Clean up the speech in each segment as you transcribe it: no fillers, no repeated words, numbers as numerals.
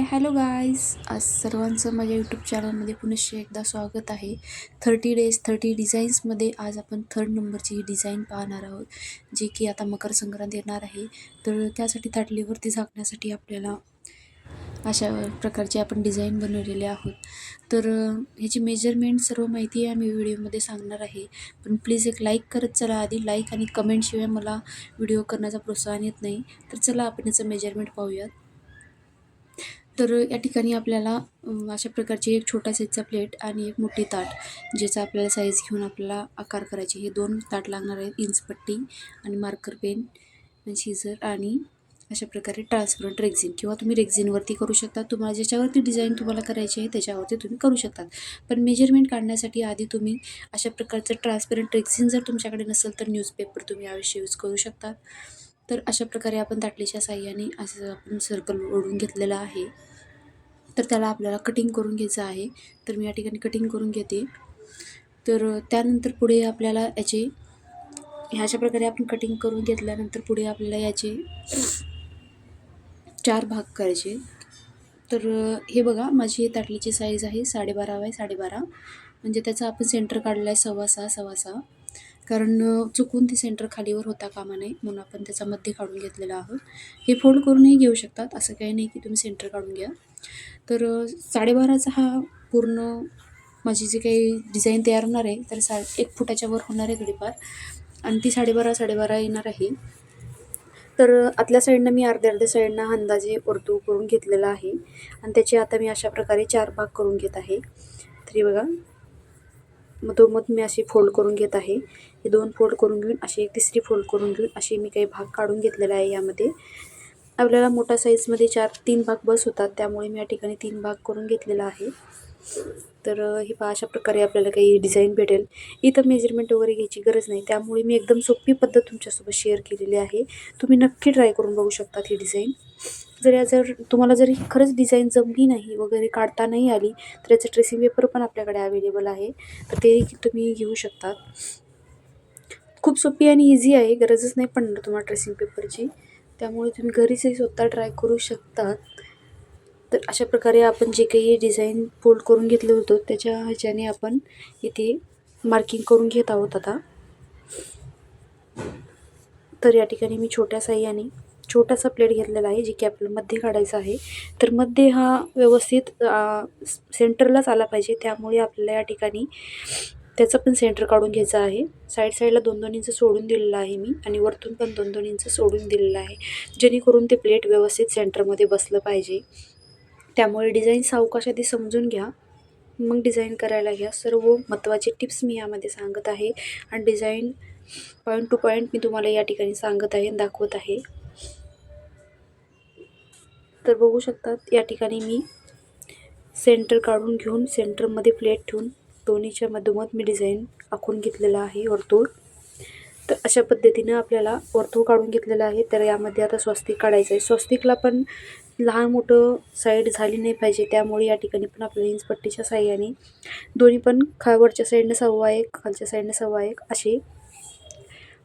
Hello guys, आज सर्वांचं माझ्या यूट्यूब चॅनलमध्ये पुनश्च एकदा स्वागत आहे. 30 डेज 30 डिझाईन्समध्ये आज आपण 3rd नंबरची ही डिझाईन पाहणार आहोत, जी की आता मकर संक्रांत येणार आहे. तर त्यासाठी ताटलीवरती झाकण्यासाठी आपल्याला अशा प्रकारचे आपण डिझाईन बनवलेले आहोत. तर ह्याची मेजरमेंट सर्व माहिती आहे मी व्हिडिओमध्ये सांगणार आहे. पण प्लीज एक लाईक करत चला. आधी लाईक आणि कमेंटशिवाय मला व्हिडिओ करण्याचा प्रोत्साहन येत नाही. तर चला आपण याचं मेजरमेंट पाहूयात. तर या ठिकाणी आपल्याला अशा प्रकारची एक छोट्या साईजचा प्लेट आणि एक मोठी ताट, ज्याचा आपल्याला साईज घेऊन आपल्याला आकार करायचे. हे 2 ताट लागणार आहेत. इंचपट्टी आणि मार्कर पेन आणि सीझर आणि अशा प्रकारे ट्रान्सपरंट रेक्झिन, किंवा तुम्ही रेक्झिनवरती करू शकता. तुम्हाला ज्याच्यावरती डिझाईन तुम्हाला करायची आहे त्याच्यावरती तुम्ही करू शकतात. पण मेजरमेंट काढण्यासाठी आधी तुम्ही अशा प्रकारचं ट्रान्सपरंट रेक्झिन जर तुमच्याकडे नसेल तर न्यूजपेपर तुम्ही अवश्य यूज करू शकतात. तर अशा प्रकारे आपण ताटलीच्या साहाय्याने असं आपण सर्कल ओढून घेतलेलं आहे. तर त्याला आपल्याला कटिंग करून घ्यायचं आहे. तर मी या ठिकाणी कटिंग करून घेते. तर त्यानंतर पुढे आपल्याला याचे ह्याच्या प्रकारे आपण कटिंग करून घेतल्यानंतर पुढे आपल्याला याचे 4 भाग करायचे. तर हे बघा, माझी ताटलीची साईज आहे 12.5 बाय 12.5, म्हणजे त्याचा आपण सेंटर काढला आहे 6.25 कारण चुकून ते सेंटर खालीवर होता कामा नये, म्हणून आपण त्याचा मध्य काढून घेतलेला आहोत. हे फोल्ड करूनही घेऊ शकतात, असं काही नाही की तुम्ही सेंटर काढून घ्या. तर 12.5चा हा पूर्ण माझी जी काही डिझाईन तयार होणार आहे, तर 1 फुटाच्या वर होणार आहे थोडीफार, आणि ती 12.5 येणार आहे. तर आतल्या साईडनं मी अर्ध्या साईडनं अंदाजे वर्तुळ करून घेतलेला आहे, आणि त्याचे आता मी अशा प्रकारे 4 भाग करून घेत आहे. तरी बघा, मधोमध मी अशी फोल्ड करून घेत आहे. हे 2 फोल्ड करून घेऊन अशी एक तिसरी फोल्ड करून घेऊन असे मी काही भाग काढून घेतलेला आहे. यामध्ये आपल्याला मोठ्या साईजमध्ये 3 भाग बस होतात, त्यामुळे मी या ठिकाणी 3 भाग करून घेतलेला आहे. तर हे पहा, अशा प्रकारे आपल्याला काही डिझाईन भेटेल. इथं मेजरमेंट वगैरे घ्यायची गरज नाही, त्यामुळे मी एकदम सोपी पद्धत तुमच्यासोबत शेअर केलेली आहे. तुम्ही नक्की ट्राय करून बघू शकतात ही डिझाईन. जर तुम्हाला जर खरंच डिझाईन जमली नाही वगैरे, काढता नाही आली, तर याचं ट्रेसिंग पेपर पण आपल्याकडे अवेलेबल आहे, तर ते तुम्ही घेऊ शकतात. खूप सोपी आणि इझी आहे, गरजच नाही पडणार तुम्हाला ट्रेसिंग पेपरची, त्यामुळे तुम्ही घरीचही स्वतः ट्राय करू शकतात. तर अशा प्रकारे आपण जे काही डिझाईन फोल्ड करून घेतलं होतं त्याच्या ह्याच्याने आपण इथे मार्किंग करून घेत आहोत आता. तर या ठिकाणी मी छोट्या साह्याने छोटासा प्लेट घेतलेला आहे, जे की आपल्याला मध्ये काढायचा आहे. तर मध्ये हा व्यवस्थित सेंटरलाच आला पाहिजे, त्यामुळे आपल्याला या ठिकाणी त्याचं पण सेंटर काढून घ्यायचं आहे. साईडला 2-2 इंच सोडून दिलेलं आहे मी, आणि वरतून पण 2-2 इंच सोडून दिलेलं आहे, जेणेकरून ते प्लेट व्यवस्थित सेंटरमध्ये बसलं पाहिजे. त्यामुळे डिझाईन सावकाश आधी समजून घ्या, मग डिझाईन करायला घ्या. सर्व महत्त्वाचे टिप्स मी यामध्ये सांगत आहे, आणि डिझाईन पॉईंट टू पॉईंट मी तुम्हाला या ठिकाणी सांगत आहे, दाखवत आहे. तर बघू शकतात, या ठिकाणी मी सेंटर काढून घेऊन सेंटरमध्ये प्लेट ठेवून दोन्हीच्या मधोमध मी डिझाईन आखून घेतलेला आहे वर्तुळ. तर अशा पद्धतीनं आपल्याला वर्तुळ काढून घेतलेलं आहे. तर यामध्ये आता स्वस्तिक काढायचं आहे. स्वस्तिकला पण लहान मोठं साईड झाली नाही पाहिजे, त्यामुळे या ठिकाणी पण आपल्याला इंचपट्टीच्या साहाय्याने दोन्ही पण वरच्या साईडनं 1.25 खालच्या साईडनं 1.25 अशी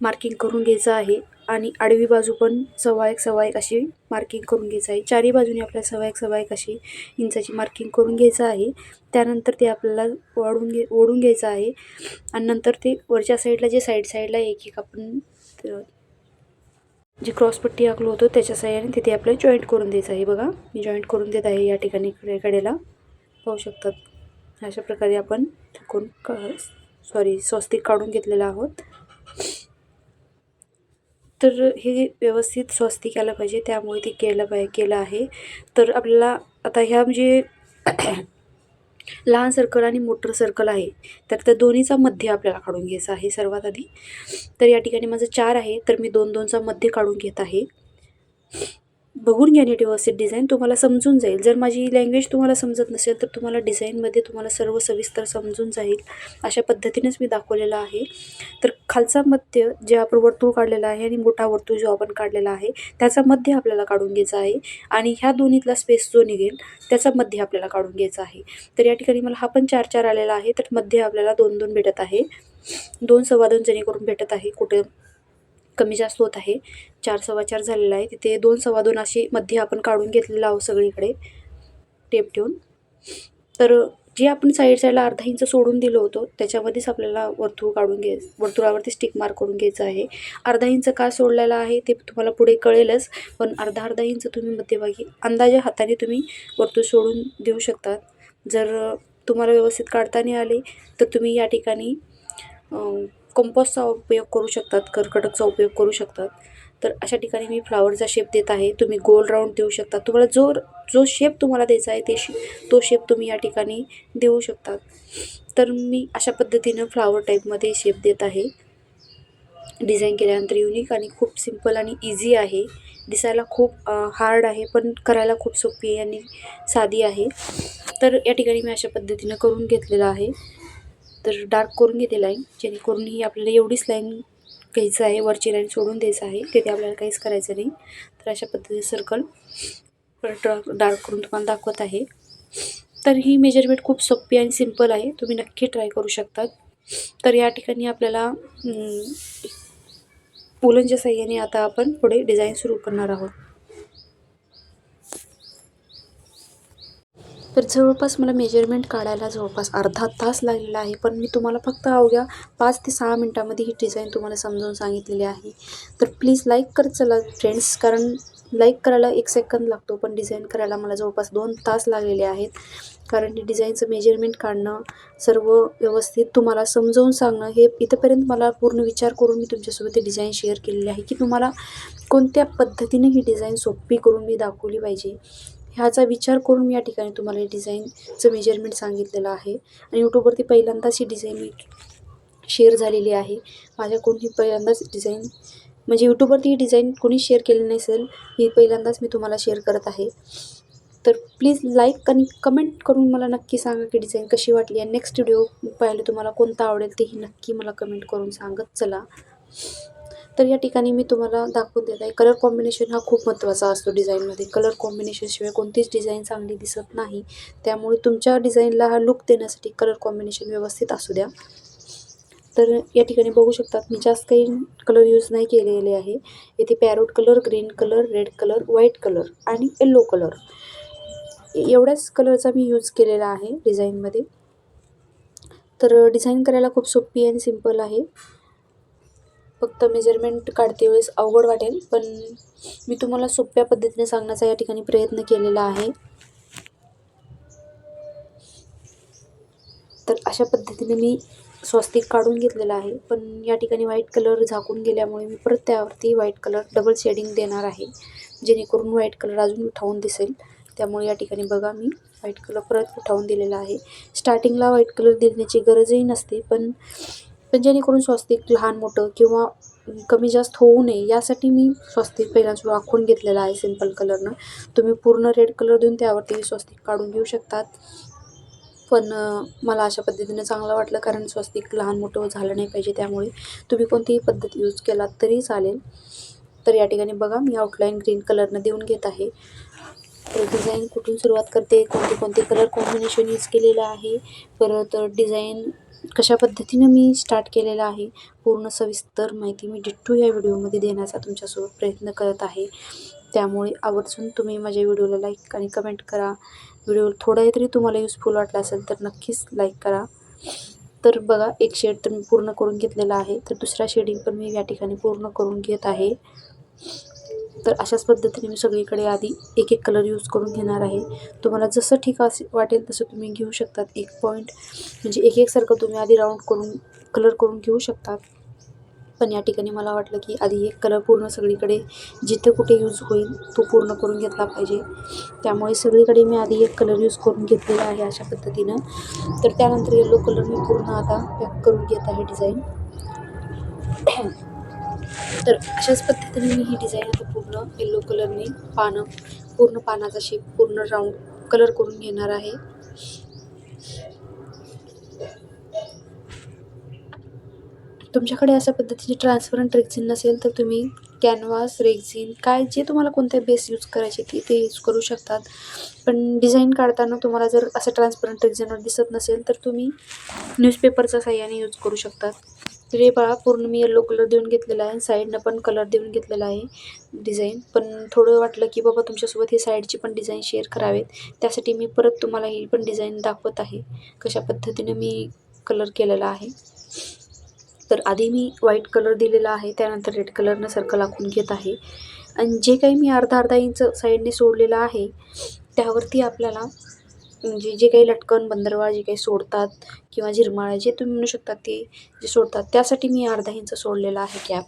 मार्किंग करून घ्यायचं आहे, आणि आडवी बाजू पण 1.25 अशी मार्किंग करून घ्यायचं आहे. चारही बाजूने आपल्याला 1.25 अशी इंचाची मार्किंग करून घ्यायचं आहे. त्यानंतर ते आपल्याला ओढून घ्यायचं आहे, आणि नंतर ते वरच्या साईडला जे साईडला एक आपण जी क्रॉसपट्टी आखलो होतो त्याच्या साहाय्याने तिथे आपल्याला जॉईंट करून द्यायचं आहे. बघा, मी जॉईंट करून देत आहे या ठिकाणी कडेला, पाहू शकतात. अशा प्रकारे आपण स्वस्तिक काढून घेतलेलं आहोत. तर हे व्यवस्थित स्वस्तिक आलं पाहिजे, त्यामुळे ते केलं आहे. तर आपल्याला आता ह्या म्हणजे लहान सर्कल आणि मोठं सर्कल आहे, तर त्या दोन्हीचा मध्य आपल्याला काढून घ्यायचा आहे सर्वात आधी. तर या ठिकाणी माझं 4 आहे, तर मी 2-2चा मध्य काढून घेत आहे. बघून घ्या नीट व्यवस्थित, डिझाईन तुम्हाला समजून जाईल. जर माझी लँग्वेज तुम्हाला समजत नसेल तर तुम्हाला डिझाईनमध्ये तुम्हाला सर्व सविस्तर समजून जाईल, अशा पद्धतीनेच मी दाखवलेलं आहे. तर खालचा मध्य जे आपण वर्तुळ काढलेला आहे आणि मोठा वर्तुळ जो आपण काढलेला आहे त्याचा मध्य आपल्याला काढून घ्यायचा आहे, आणि ह्या दोन्हीतला स्पेस जो निघेल त्याचा मध्य आपल्याला काढून घ्यायचा आहे. तर या ठिकाणी मला हा पण 4-4 आलेला आहे, तर मध्य आपल्याला 2-2 भेटत आहे, 2 2.25 जेणेकरून भेटत आहे. कुठे कमी जास्त होत आहे, 4 4.25 झालेला आहे, तिथे 2 2.25 अशी मध्ये आपण काढून घेतलेलं आहोत सगळीकडे. टेप ठेवून. तर जे आपण साईडला अर्धा इंच सोडून दिलं होतं त्याच्यामध्येच आपल्याला वर्तुळ काढून वर्तुळावरती स्टिक मार्क करून घ्यायचं आहे. अर्धा इंच का सोडलेला आहे ते तुम्हाला पुढे कळेलच, पण अर्धा इंच तुम्ही मध्यभागी अंदाजे हाताने तुम्ही वर्तुळ सोडून देऊ शकतात. जर तुम्हाला व्यवस्थित काढता नाही आले तर तुम्ही या ठिकाणी कंपॉसचा उपयोग करू शकतात, कर्कटकचा उपयोग करू शकतात. तर अशा ठिकाणी मी फ्लावरचा शेप देत आहे. तुम्ही गोल राऊंड देऊ शकता. तुम्हाला जो शेप तुम्हाला द्यायचा आहे तो शेप तुम्ही या ठिकाणी देऊ शकतात. तर मी अशा पद्धतीनं फ्लावर टाईपमध्ये शेप देत आहे. डिझाईन केल्यानंतर युनिक आणि खूप सिंपल आणि इझी आहे. दिसायला खूप हार्ड आहे पण करायला खूप सोपी आहे आणि साधी आहे. तर या ठिकाणी मी अशा पद्धतीनं करून घेतलेलं आहे. तर डार्क करून घेते लाईन, जेणेकरून ही आपल्याला एवढीच लाईन घ्यायचं आहे, वरची लाईन सोडून द्यायचं आहे, तिथे आपल्याला काहीच करायचं नाही. तर अशा पद्धतीने सर्कल डार्क करून तुम्हाला दाखवत आहे. तर ही मेजरमेंट खूप सोपी आणि सिंपल आहे, तुम्ही नक्की ट्राय करू शकतात. तर या ठिकाणी आपल्याला उलनच्या साह्याने आता आपण पुढे डिझाईन सुरू करणार आहोत. तर जवळपास मला मेजरमेंट काढायला जवळपास अर्धा तास लागलेला आहे, पण मी तुम्हाला फक्त अवघ्या 5 ते 6 मिनटामध्ये ही डिझाईन तुम्हाला समजावून सांगितलेली आहे. तर प्लीज लाईक करत चला फ्रेंड्स, कारण लाईक करायला 1 सेकंद लागतो, पण डिझाईन करायला मला जवळपास 2 तास लागलेले आहेत. कारण ही डिझाईनचं मेजरमेंट काढणं, सर्व व्यवस्थित तुम्हाला समजावून सांगणं, हे इथंपर्यंत मला पूर्ण विचार करून मी तुमच्यासोबत ही डिझाईन शेअर केलेली आहे, की तुम्हाला कोणत्या पद्धतीने ही डिझाईन सोपी करून मी दाखवली पाहिजे. ह्याचा विचार करून मी या ठिकाणी तुम्हाला हे डिझाईनचं मेजरमेंट सांगितलेलं आहे. आणि यूट्यूबवरती पहिल्यांदाच ही डिझाईन मी शेअर झालेली आहे. माझ्याकडून ही पहिल्यांदाच डिझाईन, म्हणजे यूट्यूबवरती ही डिझाईन कोणी शेअर केली नसेल, ही पहिल्यांदाच मी तुम्हाला शेअर करत आहे. तर प्लीज लाईक आणि कमेंट करून मला नक्की सांगा की डिझाईन कशी वाटली, आणि नेक्स्ट व्हिडिओ पाहायला तुम्हाला कोणता आवडेल तेही नक्की मला कमेंट करून सांगत चला. तर या ठिकाणी मी तुम्हाला दाखवून देत आहे, कलर कॉम्बिनेशन हा खूप महत्त्वाचा असतो डिझाईनमध्ये. कलर कॉम्बिनेशनशिवाय कोणतीच डिझाईन चांगली दिसत नाही. त्यामुळे तुमच्या डिझाईनला हा लुक देण्यासाठी कलर कॉम्बिनेशन व्यवस्थित असू द्या. तर या ठिकाणी बघू शकतात मी जास्त काही कलर यूज नाही केलेले आहे. इथे parrot colour, green colour, red colour, white colour आणि येलो कलर एवढ्याच कलरचा मी यूज केलेला आहे डिझाईनमध्ये. तर डिझाईन करायला खूप सोपी आणि सिंपल आहे. फक्त मेजरमेंट काढते वेळेस अवघड वाटेल, पण मी तुम्हाला सोप्या पद्धतीने सांगण्याचा या ठिकाणी प्रयत्न केलेला आहे. तर अशा पद्धतीने मी स्वस्तिक काढून घेतलेला आहे, पण या ठिकाणी व्हाईट कलर झाकून गेल्यामुळे मी परत त्यावरती व्हाईट कलर डबल शेडिंग देणार आहे, जेणेकरून व्हाईट कलर अजून उठावून दिसेल. त्यामुळे या ठिकाणी बघा मी व्हाईट कलर परत उठावून दिलेला आहे. स्टार्टिंगला व्हाईट कलर देण्याची गरजही नसते, पण जेणेकरून स्वस्तिक लहान मोठं किंवा कमी जास्त होऊ नये यासाठी मी स्वस्तिक पहिल्यांदा आखून घेतलेला आहे सिंपल कलरनं. तुम्ही पूर्ण रेड कलर देऊन त्यावरती स्वस्तिक काढून घेऊ शकतात, पण मला अशा पद्धतीनं चांगलं वाटलं, कारण स्वस्तिक लहान मोठं झालं नाही पाहिजे. त्यामुळे तुम्ही कोणतीही पद्धत यूज केलात तरी चालेल. तर या ठिकाणी बघा मी आउटलाईन ग्रीन कलरनं देऊन घेत आहे. तर डिझाईन कुठून सुरुवात करते, कोणते कलर कॉम्बिनेशन यूज केलेलं आहे, परत डिझाईन कशा पद्धतीनं मी स्टार्ट केलेलं आहे, पूर्ण सविस्तर माहिती मी डिट्टो या व्हिडिओमध्ये देण्याचा तुमच्यासोबत प्रयत्न करत आहे. त्यामुळे आवर्जून तुम्ही माझ्या व्हिडिओला लाईक आणि कमेंट करा. व्हिडिओ थोडाही तरी तुम्हाला युजफुल वाटला असेल तर नक्कीच लाईक करा. तर बघा एक शेड तर मी पूर्ण करून घेतलेला आहे, तर दुसरा शेडिंग पण मी या ठिकाणी पूर्ण करून घेत आहे. तर अशाच पद्धतीने मी सगळीकडे आधी एक कलर यूज करून घेणार आहे. तुम्हाला जसं ठीक वाटेल तसं तुम्ही घेऊ शकतात. एक पॉईंट म्हणजे एकसारखं तुम्ही आधी राऊंड करून कलर करून घेऊ शकतात. पण या ठिकाणी मला वाटलं की आधी एक कलर पूर्ण सगळीकडे जिथं कुठे यूज होईल तो पूर्ण करून घेतला पाहिजे. त्यामुळे सगळीकडे मी आधी एक कलर यूज करून घेतलेला आहे अशा पद्धतीनं. तर त्यानंतर येलो कलर मी पूर्ण आता पॅक करून घेत आहे डिझाईन. तर अशाच पद्धतीने मी ही डिझाईन आता पूर्ण येलो कलरने पूर्ण पानाचा शेप पूर्ण राऊंड कलर करून घेणार आहे. तुमच्याकडे अशा पद्धतीचे ट्रान्सपरंट रेक्झिन नसेल तर तुम्ही कॅनव्हास, रेक्झिन काय जे तुम्हाला कोणते बेस यूज करायचे ते यूज करू शकतात. पण डिझाईन काढताना तुम्हाला जर असं ट्रान्सपरंट रेक्झिनवर दिसत नसेल तर तुम्ही न्यूजपेपरच्या साहाय्याने यूज करू शकतात. तर हे पहा पूर्ण मी येलो कलर देऊन घेतलेला आहे. साईडनं पण कलर देऊन घेतलेला आहे डिझाईन. पण थोडं वाटलं की बाबा तुमच्यासोबत ही साईडची पण डिझाईन शेअर करावेत. त्यासाठी मी परत तुम्हाला ही पण डिझाईन दाखवत आहे. कशा पद्धतीने मी कलर केलेला आहे. तर आधी मी व्हाईट कलर दिलेला आहे, त्यानंतर रेड कलरनं सर्कल आखून घेत आहे. आणि जे काही मी अर्धा इंच साईडने सोडलेलं आहे त्यावरती आपल्याला म्हणजे जे काही लटकन बंदरवाळ जे काही सोडतात किंवा झिरमाळ्या जे तुम्ही म्हणू शकता ते जे सोडतात त्यासाठी मी अर्धा इंच सोडलेला आहे गॅप.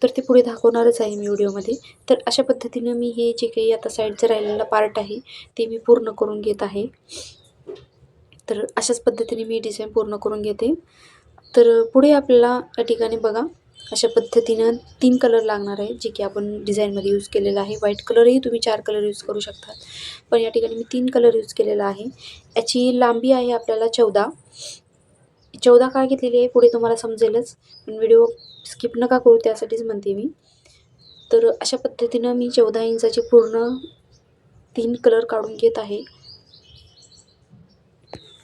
तर ते पुढे दाखवणारच आहे मी व्हिडिओमध्ये. तर अशा पद्धतीनं मी हे जे काही आता साईडचं राहिलेला पार्ट आहे ते मी पूर्ण करून घेत आहे. तर अशाच पद्धतीने मी डिझाईन पूर्ण करून घेते. तर पुढे आपल्याला या ठिकाणी बघा अशा पद्धतीनं 3 कलर लागणार आहे, जे की आपण डिझाईनमध्ये यूज केलेला आहे. व्हाईट कलरही तुम्ही 4 कलर यूज करू शकता, पण या ठिकाणी मी 3 कलर यूज केलेला आहे. याची लांबी आहे आपल्याला 14 का घेतलेली आहे पुढे तुम्हाला समजेलच, पण व्हिडिओ स्किप नका करू त्यासाठीच म्हणते मी. तर अशा पद्धतीनं मी 14 इंचाचे पूर्ण 3 कलर काढून घेत आहे.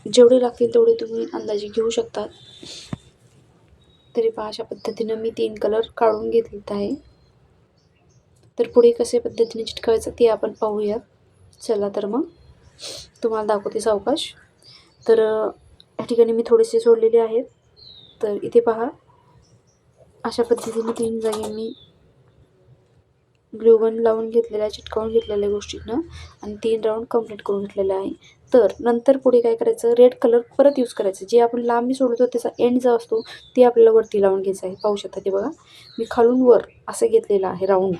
जेवढे लागतील तेवढे तुम्ही अंदाजे घेऊ शकता. तरी पहा अशा पद्धतीनं मी 3 कलर काढून घेतलेत आहे. तर पुढे कशा पद्धतीने चिटकवायचं ते आपण पाहूयात. चला तर मग तुम्हाला दाखवते सावकाश. तर या ठिकाणी मी थोडेसे सोडलेले आहेत. तर इथे पहा अशा पद्धतीने 3 जागी मी ग्लू गन लावून घेतलेला आहे, चिटकावून घेतलेल्या गोष्टींना आणि 3 राऊंड कंप्लीट करून घेतलेले आहे. तर नंतर पुढे काय करायचं, रेड कलर परत यूज करायचं. जे आपण लांबी सोडतो त्याचा एंड जो असतो ते आपल्याला वरती लावून घ्यायचं आहे. पाहू शकता ते बघा मी खालून वर असं घेतलेलं आहे राऊंड,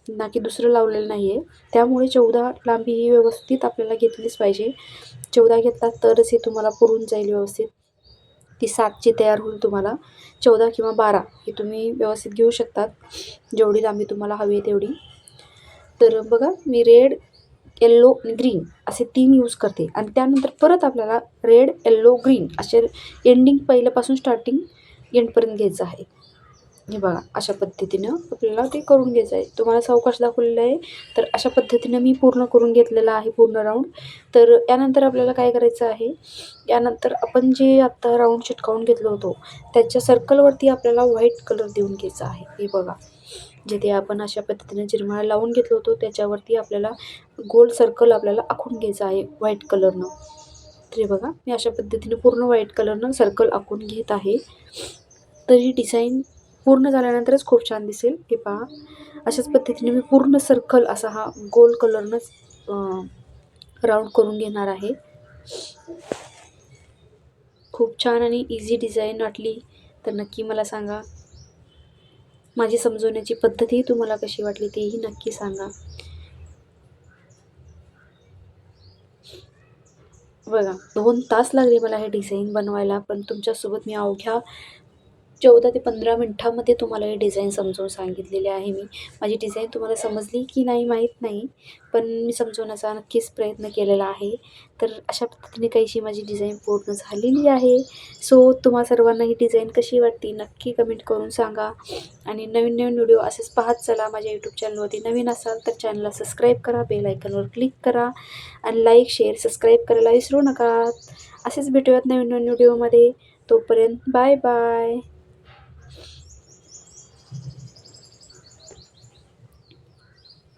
ना की दुसरं लावलेलं नाही आहे. त्यामुळे 14 लांबी ही व्यवस्थित आपल्याला घेतलीच पाहिजे. 14 घेतला तरच हे तुम्हाला पुरून जाईल व्यवस्थित. ती 7ची तयार होईल तुम्हाला. 14 किंवा 12 हे तुम्ही व्यवस्थित घेऊ शकतात, जेवढी लांबी तुम्हाला हवी आहे तेवढी. तर बघा मी रेड, येल्लो आणि ग्रीन असे 3 यूज करते आणि त्यानंतर परत आपल्याला रेड, येल्लो, ग्रीन असे एंडिंग पहिल्यापासून स्टार्टिंग एंडपर्यंत घ्यायचं आहे. हे बघा अशा पद्धतीनं आपल्याला ते करून घ्यायचं आहे. तुम्हाला सावकाश दाखवलेलं आहे. तर अशा पद्धतीनं मी पूर्ण करून घेतलेलं आहे पूर्ण राऊंड. तर यानंतर आपल्याला काय करायचं आहे, यानंतर आपण जे आत्ता राऊंड चिटकावून घेतलं होतं त्याच्या सर्कलवरती आपल्याला व्हाईट कलर देऊन घ्यायचा आहे. हे बघा जिथे आपण अशा पद्धतीने झिरमाळा लावून घेतलं होतं त्याच्यावरती आपल्याला गोल सर्कल आपल्याला आखून घ्यायचं आहे व्हाईट कलरनं. तर हे बघा मी अशा पद्धतीने पूर्ण व्हाईट कलरनं सर्कल आखून घेत आहे. तर ही डिझाईन पूर्ण झाल्यानंतरच खूप छान दिसेल. हे पहा अशाच पद्धतीने मी पूर्ण सर्कल असा हा गोल कलरनंच राऊंड करून घेणार आहे. खूप छान आणि इझी डिझाईन वाटली तर नक्की मला सांगा. माझी समजवण्याची पद्धतही तुम्हाला कशी वाटली तेही नक्की सांगा. बघा 2 तास लागले मला हे डिझाईन बनवायला, पण तुमच्यासोबत मी अवघ्या 14 ते 15 मिनिटांमध्ये तुम्हाला ही डिझाईन समजावून सांगितलेली आहे मी. माझी डिझाईन तुम्हाला समजली की नाही माहीत नाही, पण मी समजवण्याचा नक्कीच प्रयत्न केलेला आहे. तर अशा पद्धतीने काहीशी माझी डिझाईन पूर्ण झालेली आहे. सो तुम्हा सर्वांना ही डिझाईन कशी वाटली नक्की कमेंट करून सांगा. आणि नवीन व्हिडिओ असेच पाहत चला. माझ्या यूट्यूब चॅनलवरती नवीन असाल तर चॅनलला सबस्क्राईब करा, बेल आयकॉनवर क्लिक करा आणि लाईक, शेअर, सबस्क्राईब करायला विसरू नका. असेच भेटूयात नवीन व्हिडिओमध्ये. तोपर्यंत बाय बाय.